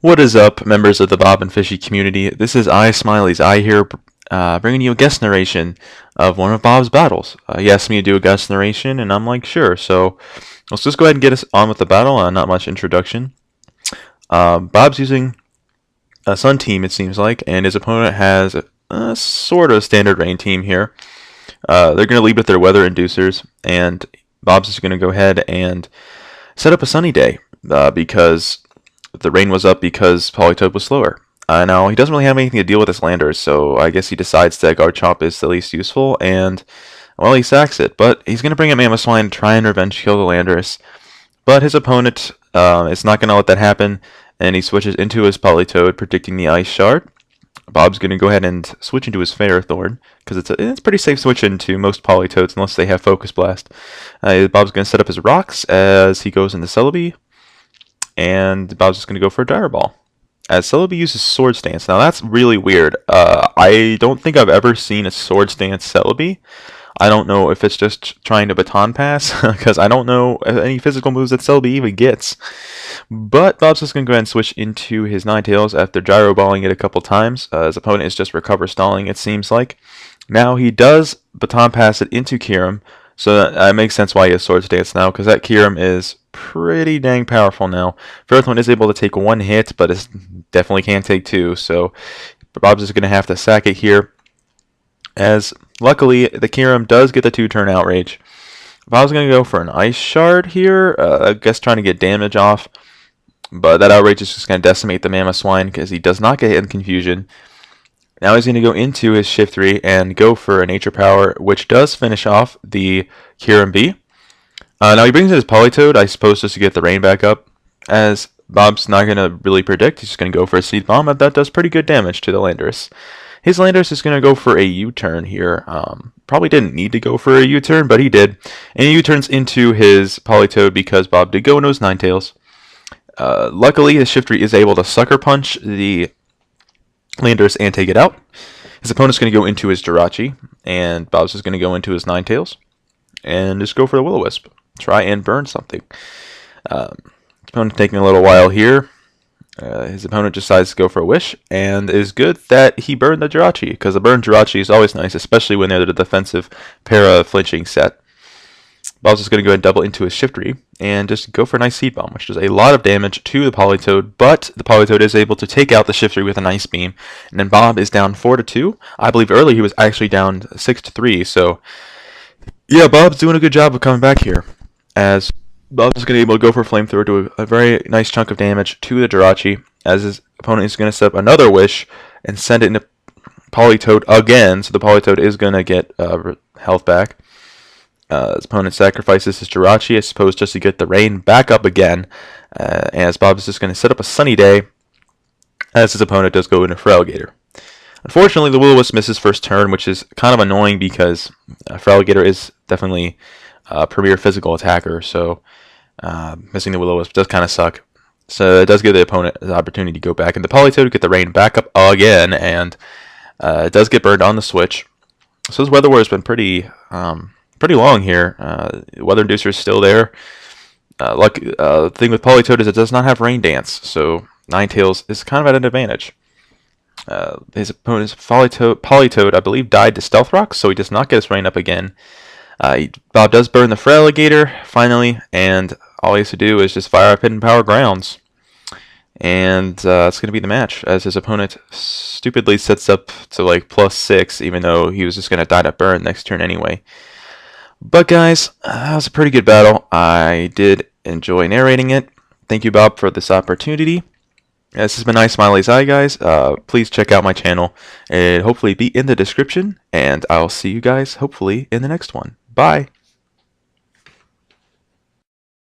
What is up, members of the Bob and Fishy community? This is ISmileyzI here, bringing you a guest narration of one of Bob's battles. He asked me to do a guest narration, and I'm like, sure. So let's just go ahead and get us on with the battle. Not much introduction. Bob's using a Sun team, it seems like, and his opponent has a sort of standard rain team here. They're going to lead with their weather inducers, and Bob's just going to go ahead and set up a sunny day because the rain was up because Polytoad was slower. Now, he doesn't really have anything to deal with his landers, so I guess he decides that Garchomp is the least useful, and, well, he sacks it. But he's going to bring in Mamoswine and try and revenge kill the Landorus. But his opponent is not going to let that happen, and he switches into his Polytoad, predicting the Ice Shard. Bob's going to go ahead and switch into his Ferrothorn, because it's a pretty safe switch into most Polytoads, unless they have Focus Blast. Bob's going to set up his Rocks as he goes into Celebi. And Bob's just going to go for a Gyro Ball, as Celebi uses Sword Stance. Now that's really weird. I don't think I've ever seen a Sword Stance Celebi. I don't know if it's just trying to Baton Pass, because I don't know any physical moves that Celebi even gets. But Bob's just going to go ahead and switch into his Ninetales after Gyro Balling it a couple times. His opponent is just Recover Stalling, it seems like. Now he does Baton Pass it into Kyurem, so that makes sense why he has Sword Stance now, because that Kyurem is pretty dang powerful now. Ferrothorn is able to take one hit, but it definitely can't take two, so Bob's just going to have to sack it here. As luckily, the Kyurem does get the 2-turn Outrage. Bob's going to go for an Ice Shard here, I guess trying to get damage off, but that Outrage is just going to decimate the Mamoswine because he does not get hit in Confusion. Now he's going to go into his Shiftry and go for a Nature Power, which does finish off the Kyurem B. Now he brings in his Polytoad, I suppose, just to get the rain back up, as Bob's not going to really predict. He's just going to go for a Seed Bomb, and that does pretty good damage to the Landorus. His Landorus is going to go for a U-turn here. Probably didn't need to go for a U-turn, but he did. And he U-turns into his Polytoad because Bob did go into his Ninetales. Luckily, his Shiftry is able to Sucker Punch the Landorus and take it out. His opponent's going to go into his Jirachi, and Bob's just going to go into his Ninetales and just go for the Will-O-Wisp. Try and burn something. Opponent taking a little while here. His opponent decides to go for a Wish, and it is good that he burned the Jirachi, because the burned Jirachi is always nice, especially when they're the defensive para-flinching set. Bob's just going to go ahead and double into his Shiftry, and just go for a nice Seed Bomb, which does a lot of damage to the Polytoad, but the Polytoad is able to take out the Shiftry with a nice Beam, and then Bob is down 4-2. I believe earlier he was actually down 6-3, so yeah, Bob's doing a good job of coming back here, as Bob's just going to be able to go for a Flamethrower, do a very nice chunk of damage to the Jirachi, as his opponent is going to set up another Wish and send it into Polytoad again, so the Polytoad is going to get health back. His opponent sacrifices his Jirachi, I suppose, just to get the rain back up again, as Bob is just going to set up a sunny day, as his opponent does go into Feraligatr. Unfortunately, the Will-O-Wisp misses first turn, which is kind of annoying because Feraligatr is definitely a premier physical attacker, so missing the Will-O-Wisp does kind of suck. So it does give the opponent the opportunity to go back in the Polytoad to get the rain back up again, and it does get burned on the switch. So this Weather War has been pretty long here. Weather Inducer is still there. The thing with Polytoad is it does not have Rain Dance, so Ninetales is kind of at an advantage. His opponent's Polytoad, I believe, died to Stealth Rock, so he does not get his rain up again. Bob does burn the Feraligatr, finally, and all he has to do is just fire up Hidden Power Grounds. And it's going to be the match, as his opponent stupidly sets up to like +6, even though he was just going to die to burn next turn anyway. But guys, that was a pretty good battle. I did enjoy narrating it. Thank you, Bob, for this opportunity. This has been ISmileyzI, guys. Please check out my channel. It'll hopefully be in the description, and I'll see you guys hopefully in the next one. Bye.